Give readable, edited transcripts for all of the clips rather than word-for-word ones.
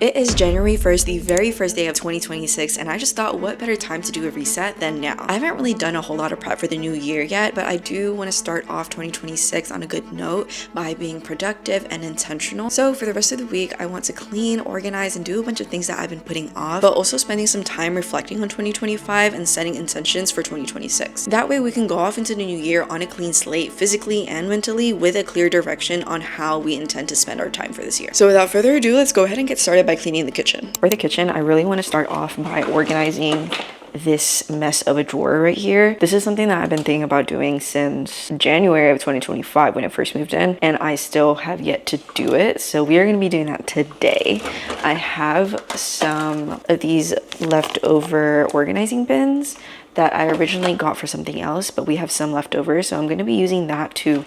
It is January 1st, the very first day of 2026, and I just thought what better time to do a reset than now. I haven't really done a whole lot of prep for the new year yet, but I do want to start off 2026 on a good note by being productive and intentional. So for the rest of the week, I want to clean, organize, and do a bunch of things that I've been putting off, but also spending some time reflecting on 2025 and setting intentions for 2026. That way we can go off into the new year on a clean slate, physically and mentally, with a clear direction on how we intend to spend our time for this year. So without further ado, let's go ahead and get started by cleaning the kitchen. For the kitchen, I really want to start off by organizing this mess of a drawer right here. This is something that I've been thinking about doing since January of 2025 when I first moved in, and I still have yet to do it. So we are going to be doing that today. I have some of these leftover organizing bins that I originally got for something else, but we have some left over, so I'm going to be using that to,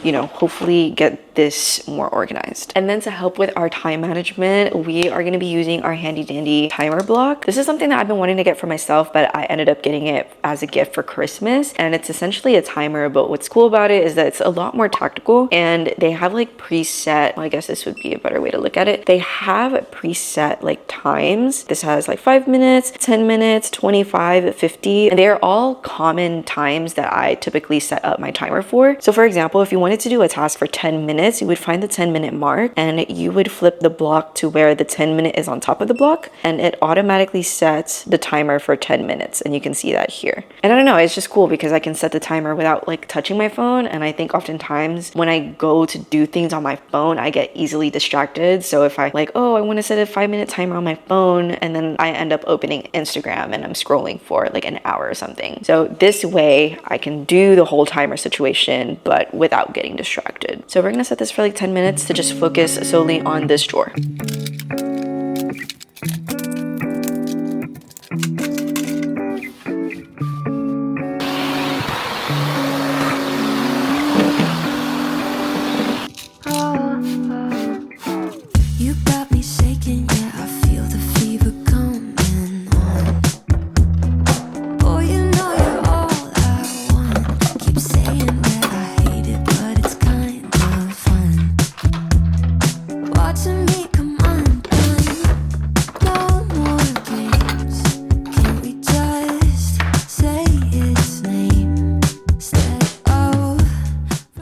hopefully get this more organized. And then to help with our time management, we are going to be using our handy dandy timer block. This is something that I've been wanting to get for myself, but I ended up getting it as a gift for Christmas, and it's essentially a timer, but what's cool about it is that it's a lot more tactical, and they have like preset, well, I guess this would be a better way to look at it. They have preset like times. This has like 5 minutes, 10 minutes, 25, 50, and they're all common times that I typically set up my timer for. So for example, if you wanted to do a task for 10 minutes, you would find the 10-minute mark and you would flip the block to where the 10-minute is on top of the block, and it automatically sets the timer for 10 minutes, and you can see that here. And I don't know, it's just cool because I can set the timer without like touching my phone, and I think oftentimes when I go to do things on my phone, I get easily distracted. So if I I want to set a 5-minute timer on my phone, and then I end up opening Instagram and I'm scrolling for like an hour or something. So this way I can do the whole timer situation but without getting distracted. So we're gonna set this for like 10 minutes to just focus solely on this drawer.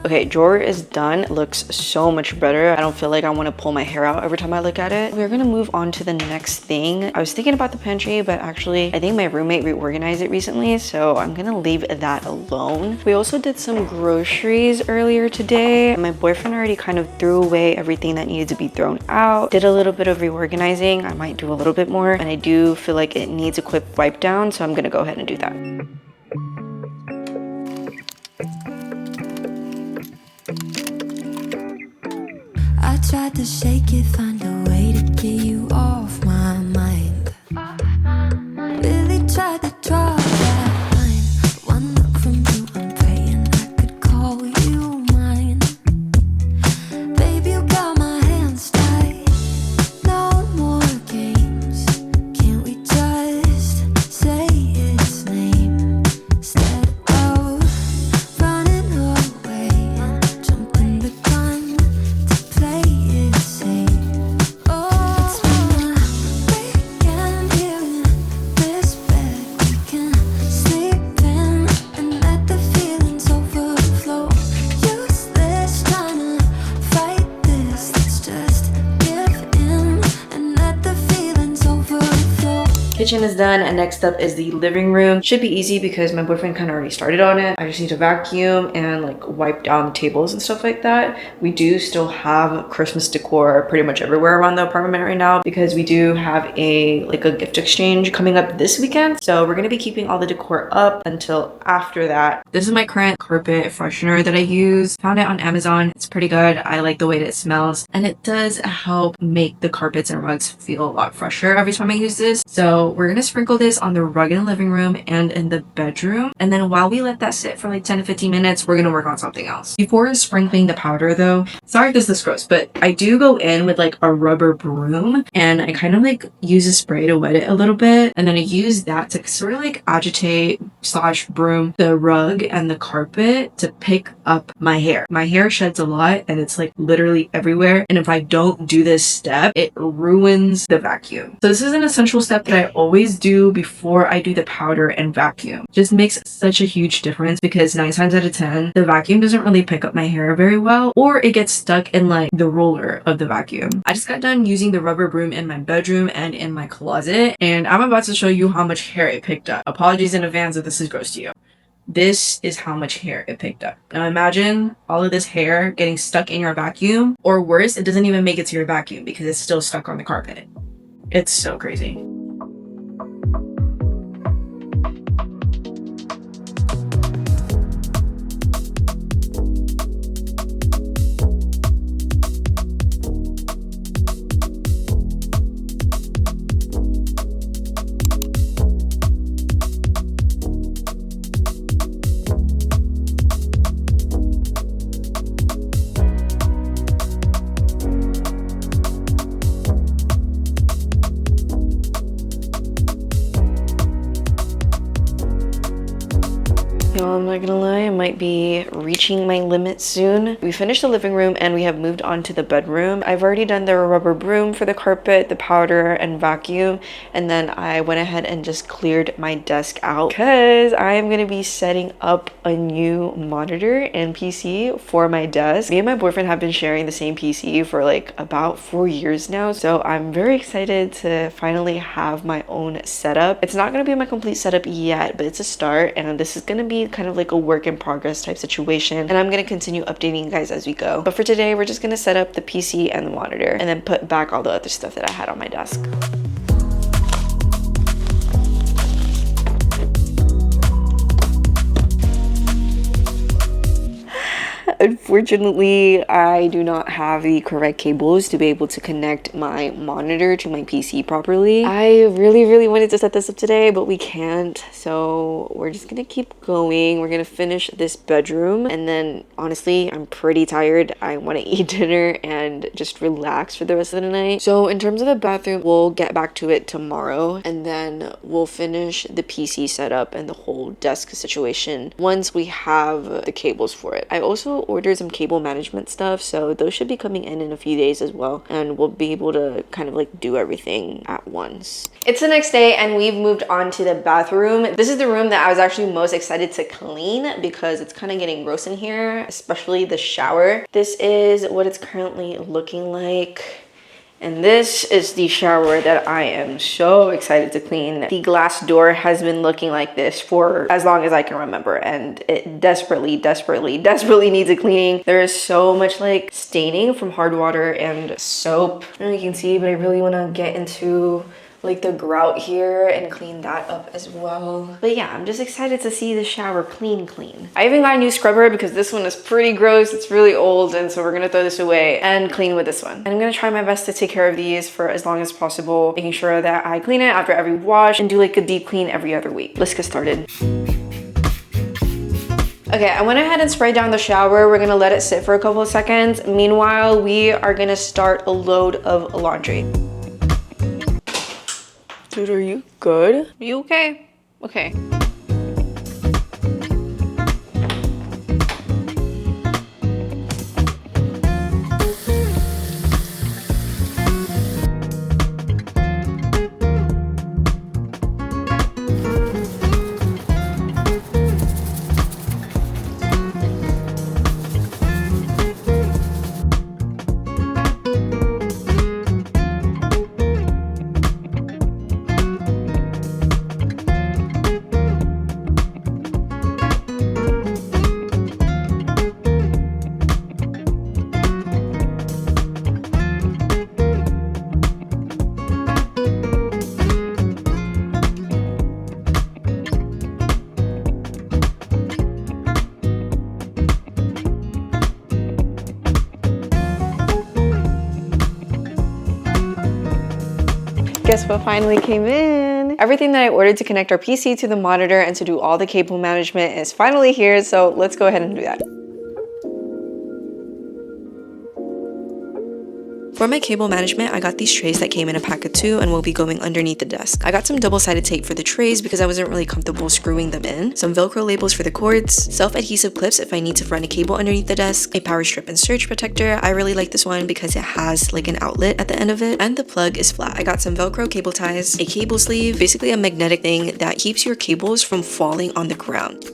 Okay, drawer is done. It looks so much better. I don't feel like I want to pull my hair out every time I look at it. We're gonna move on to the next thing. I was thinking about the pantry, but actually I think my roommate reorganized it recently, so I'm gonna leave that alone. We also did some groceries earlier today. My boyfriend already kind of threw away everything that needed to be thrown out. Did a little bit of reorganizing. I might do a little bit more, and I do feel like it needs a quick wipe down, so I'm gonna go ahead and do that. I tried to shake it, find a way to get you off my mind. Really tried to draw that line. One look from you, I'm praying I could call you mine. Baby, you got my hands tied. No more games. Can't we just say its name instead of running away and jumping the gun to play it safe? Oh, it's been a weekend here in this bed we can sleep in and let the feelings overflow. Useless trying to fight this. Let's just give in and let the feelings overflow. Kitchen is done, and next up is the living room. Should be easy because my boyfriend kind of already started on it. I just need to vacuum and like wipe down the tables and stuff like that. We do still have Christmas decor pretty much everywhere around the apartment right now because we do have a gift exchange coming up this weekend. So we're gonna be keeping all the decor up until after that. This is my current carpet freshener that I use. Found it on Amazon. It's pretty good. I like the way that it smells, and it does help make the carpets and rugs feel a lot fresher every time I use this. So we're gonna sprinkle this on the rug in the living room and in the bedroom, and then while we let that sit for like 10 to 15 minutes, we're gonna work on something else. Before sprinkling the powder though, sorry if this is gross, but I do go in with like a rubber broom and I kind of like use a spray to wet it a little bit, and then I use that to sort of like agitate / broom the rug and the carpet to pick up my hair. My hair sheds a lot and it's like literally everywhere. And if I don't do this step, it ruins the vacuum. So this is an essential step that I always do before I do the powder and vacuum. Just makes such a huge difference because 9 times out of 10, the vacuum doesn't really pick up my hair very well, or it gets stuck in like the roller of the vacuum. I just got done using the rubber broom in my bedroom and in my closet, and I'm about to show you how much hair it picked up. Apologies in advance if this is gross to you. This is how much hair it picked up. Now imagine all of this hair getting stuck in your vacuum, or worse, it doesn't even make it to your vacuum because it's still stuck on the carpet. It's so crazy. Y'all, I'm not gonna lie, I might be reaching my limit soon. We finished the living room and we have moved on to the bedroom. I've already done the rubber broom for the carpet, the powder and vacuum, and then I went ahead and just cleared my desk out because I am gonna be setting up a new monitor and PC for my desk. Me and my boyfriend have been sharing the same PC for like about 4 years now, so I'm very excited to finally have my own setup. It's not gonna be my complete setup yet, but it's a start, and this is gonna be kind of like a work in progress type situation, and I'm gonna continue updating you guys as we go. But for today, we're just gonna set up the PC and the monitor and then put back all the other stuff that I had on my desk. Unfortunately, I do not have the correct cables to be able to connect my monitor to my PC properly. I really wanted to set this up today, but we can't. So we're just gonna keep going. We're gonna finish this bedroom, and then honestly, I'm pretty tired. I want to eat dinner and just relax for the rest of the night. So in terms of the bathroom, we'll get back to it tomorrow, and then we'll finish the PC setup and the whole desk situation once we have the cables for it. I also ordered some cable management stuff, so those should be coming in a few days as well, and we'll be able to kind of like do everything at once. It's the next day and we've moved on to the bathroom. This is the room that I was actually most excited to clean because it's kind of getting gross in here, especially the shower. This is what it's currently looking like. And this is the shower that I am so excited to clean. The glass door has been looking like this for as long as I can remember, and it desperately needs a cleaning. There is so much like staining from hard water and soap. I don't know if you can see, but I really want to get into like the grout here and clean that up as well. But yeah, I'm just excited to see the shower clean. I even got a new scrubber because this one is pretty gross. It's really old, and so we're gonna throw this away and clean with this one. And I'm gonna try my best to take care of these for as long as possible, making sure that I clean it after every wash and do like a deep clean every other week. Let's get started. Okay, I went ahead and sprayed down the shower. We're gonna let it sit for a couple of seconds. Meanwhile, we are gonna start a load of laundry. Dude, are you good? Are you okay? Okay. Guess what finally came in? Everything that I ordered to connect our PC to the monitor and to do all the cable management is finally here, so let's go ahead and do that. For my cable management, I got these trays that came in a pack of 2 and will be going underneath the desk. I got some double-sided tape for the trays because I wasn't really comfortable screwing them in, some Velcro labels for the cords, self-adhesive clips if I need to run a cable underneath the desk, a power strip and surge protector. I really like this one because it has like an outlet at the end of it, and the plug is flat. I got some Velcro cable ties, a cable sleeve, basically a magnetic thing that keeps your cables from falling on the ground.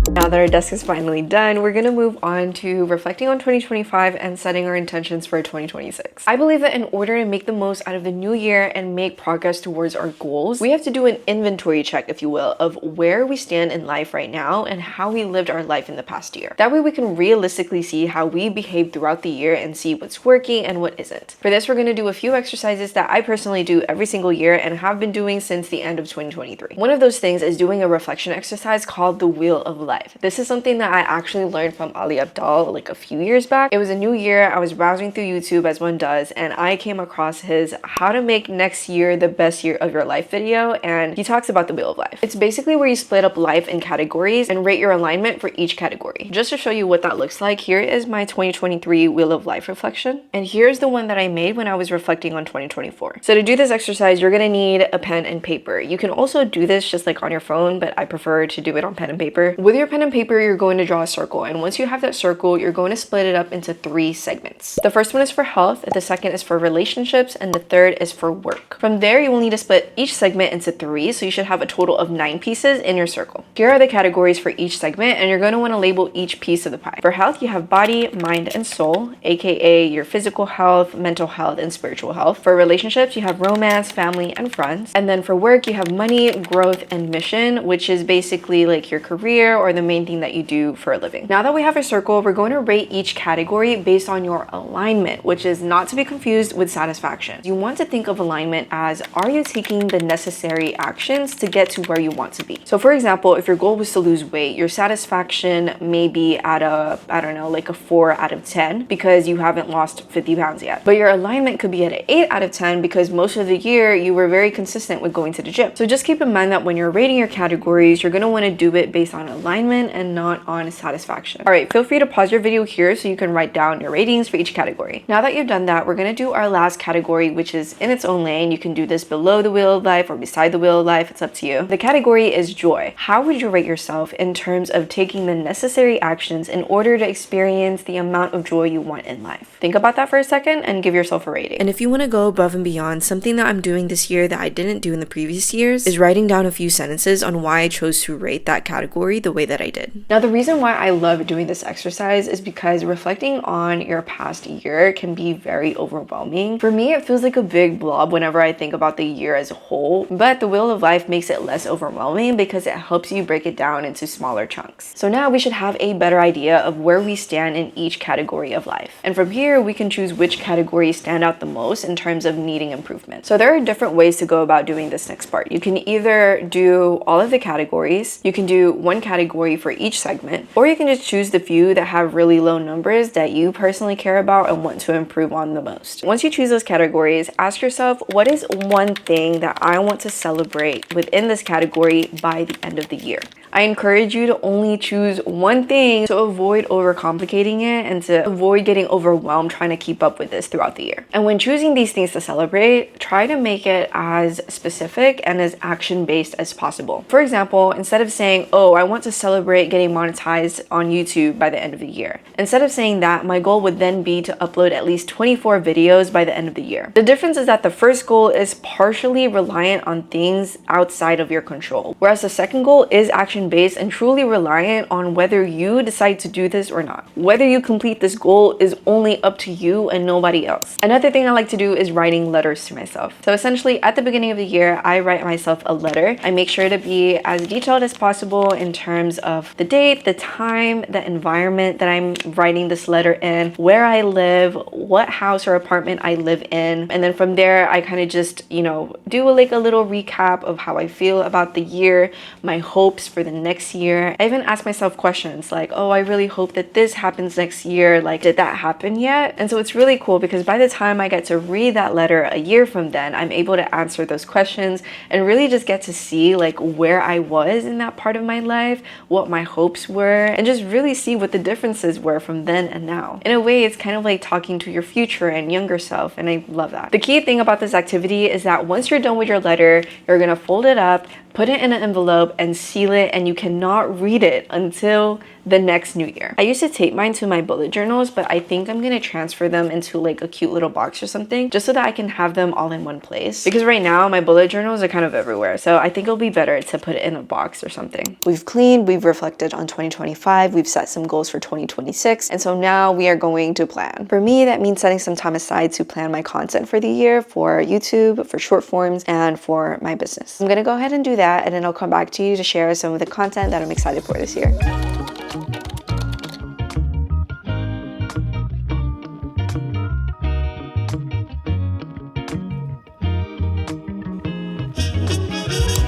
Now that our desk is finally done, we're gonna move on to reflecting on 2025 and setting our intentions for 2026. I believe that in order to make the most out of the new year and make progress towards our goals, we have to do an inventory check, if you will, of where we stand in life right now and how we lived our life in the past year. That way we can realistically see how we behaved throughout the year and see what's working and what isn't. For this, we're gonna do a few exercises that I personally do every single year and have been doing since the end of 2023. One of those things is doing a reflection exercise called the Wheel of Life. This is something that I actually learned from Ali Abdaal like a few years back. It was a new year, I was browsing through YouTube as one does, and I came across his how to make next year the best year of your life video, and he talks about the Wheel of Life. It's basically where you split up life in categories and rate your alignment for each category. Just to show you what that looks like, here is my 2023 Wheel of Life reflection, and here's the one that I made when I was reflecting on 2024. So to do this exercise, you're gonna need a pen and paper. You can also do this just like on your phone, but I prefer to do it on pen and paper. With your pen and paper, you're going to draw a circle, and once you have that circle, you're going to split it up into 3 segments. The first one is for health, the second is for relationships, and the third is for work. From there, you will need to split each segment into 3, so you should have a total of 9 pieces in your circle. Here are the categories for each segment, and you're going to want to label each piece of the pie. For health, you have body, mind, and soul, aka your physical health, mental health, and spiritual health. For relationships, you have romance, family, and friends. And then for work, you have money, growth, and mission, which is basically like your career or the main thing that you do for a living. Now that we have a circle, we're going to rate each category based on your alignment, which is not to be confused with satisfaction. You want to think of alignment as, are you taking the necessary actions to get to where you want to be? So for example, if your goal was to lose weight, your satisfaction may be at a, I don't know, like a 4 out of 10 because you haven't lost 50 pounds yet. But your alignment could be at an 8 out of 10 because most of the year you were very consistent with going to the gym. So just keep in mind that when you're rating your categories, you're going to want to do it based on alignment and not on satisfaction. All right, feel free to pause your video here so you can write down your ratings for each category. Now that you've done that, we're going to do our last category, which is in its own lane. You can do this below the Wheel of Life or beside the Wheel of Life. It's up to you. The category is joy. How would you rate yourself in terms of taking the necessary actions in order to experience the amount of joy you want in life? Think about that for a second and give yourself a rating. And if you want to go above and beyond, something that I'm doing this year that I didn't do in the previous years is writing down a few sentences on why I chose to rate that category the way that I did. Now, the reason why I love doing this exercise is because reflecting on your past year can be very overwhelming. For me, it feels like a big blob whenever I think about the year as a whole, but the Wheel of Life makes it less overwhelming because it helps you break it down into smaller chunks. So now we should have a better idea of where we stand in each category of life. And from here, we can choose which categories stand out the most in terms of needing improvement. So there are different ways to go about doing this next part. You can either do all of the categories, you can do one category for each segment, or you can just choose the few that have really low numbers that you personally care about and want to improve on the most. Once you choose those categories, ask yourself, what is one thing that I want to celebrate within this category by the end of the year? I encourage you to only choose one thing to avoid overcomplicating it and to avoid getting overwhelmed trying to keep up with this throughout the year. And when choosing these things to celebrate, try to make it as specific and as action-based as possible. For example, instead of saying, oh, I want to celebrate getting monetized on YouTube by the end of the year, instead of saying that, my goal would then be to upload at least 24 videos by the end of the year. The difference is that the first goal is partially reliant on things outside of your control, whereas the second goal is actually action-based and truly reliant on whether you decide to do this or not. Whether you complete this goal is only up to you and nobody else. Another thing I like to do is writing letters to myself. So essentially at the beginning of the year, I write myself a letter. I make sure to be as detailed as possible in terms of the date, the time, the environment that I'm writing this letter in, where I live, what house or apartment I live in. And then from there, I kind of just, do like a little recap of how I feel about the year, my hopes for the next year. I even ask myself questions like, oh, I really hope that this happens next year. Like, did that happen yet? And so it's really cool because by the time I get to read that letter a year from then, I'm able to answer those questions and really just get to see like where I was in that part of my life, what my hopes were, and just really see what the differences were from then and now. In a way, it's kind of like talking to your future and younger self, and I love that. The key thing about this activity is that once you're done with your letter, you're gonna fold it up, put it in an envelope and seal it, and you cannot read it until the next new year. I used to tape mine to my bullet journals, but I think I'm gonna transfer them into like a cute little box or something just so that I can have them all in one place. Because right now my bullet journals are kind of everywhere. So I think it'll be better to put it in a box or something. We've cleaned, we've reflected on 2025, we've set some goals for 2026. And so now we are going to plan. For me, that means setting some time aside to plan my content for the year, for YouTube, for short forms, and for my business. I'm gonna go ahead and do that, and then I'll come back to you to share some of the content that I'm excited for this year.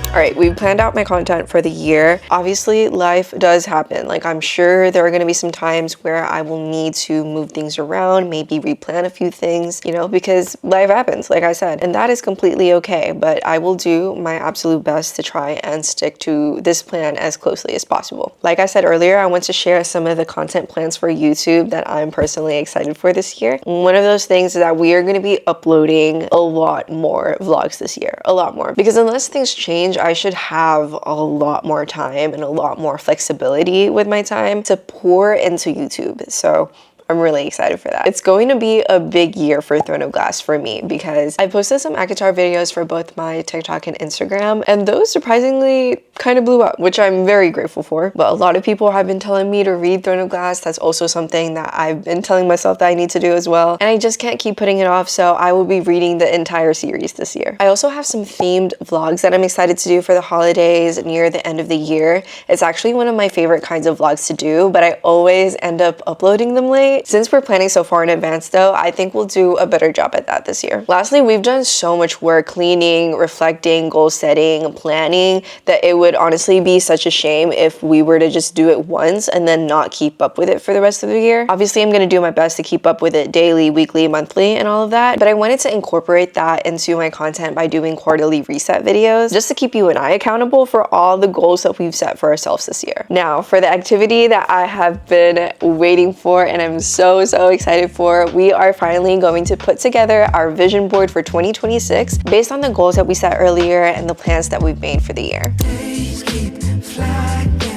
All right, we've planned out my content for the year. Obviously, life does happen. Like, I'm sure there are going to be some times where I will need to move things around, maybe replan a few things, because life happens, like I said, and that is completely okay. But I will do my absolute best to try and stick to this plan as closely as possible. Like I said earlier, I want to share some of the content plans for YouTube that I'm personally excited for this year. One of those things is that we are going to be uploading a lot more vlogs this year, a lot more, because unless things change, I should have a lot more time and a lot more flexibility with my time to pour into YouTube. So I'm really excited for that. It's going to be a big year for Throne of Glass for me because I posted some ACOTAR videos for both my TikTok and Instagram, and those surprisingly kind of blew up, which I'm very grateful for. But a lot of people have been telling me to read Throne of Glass. That's also something that I've been telling myself that I need to do as well. And I just can't keep putting it off, so I will be reading the entire series this year. I also have some themed vlogs that I'm excited to do for the holidays near the end of the year. It's actually one of my favorite kinds of vlogs to do, but I always end up uploading them late. Since we're planning so far in advance though, I think we'll do a better job at that this year. Lastly, we've done so much work cleaning, reflecting, goal setting, planning, that it would honestly be such a shame if we were to just do it once and then not keep up with it for the rest of the year. Obviously, I'm gonna do my best to keep up with it daily, weekly, monthly, and all of that, but I wanted to incorporate that into my content by doing quarterly reset videos, just to keep you and I accountable for all the goals that we've set for ourselves this year. Now, for the activity that I have been waiting for and I'm so excited for, we are finally going to put together our vision board for 2026 based on the goals that we set earlier and the plans that we've made for the year. Days keep flying.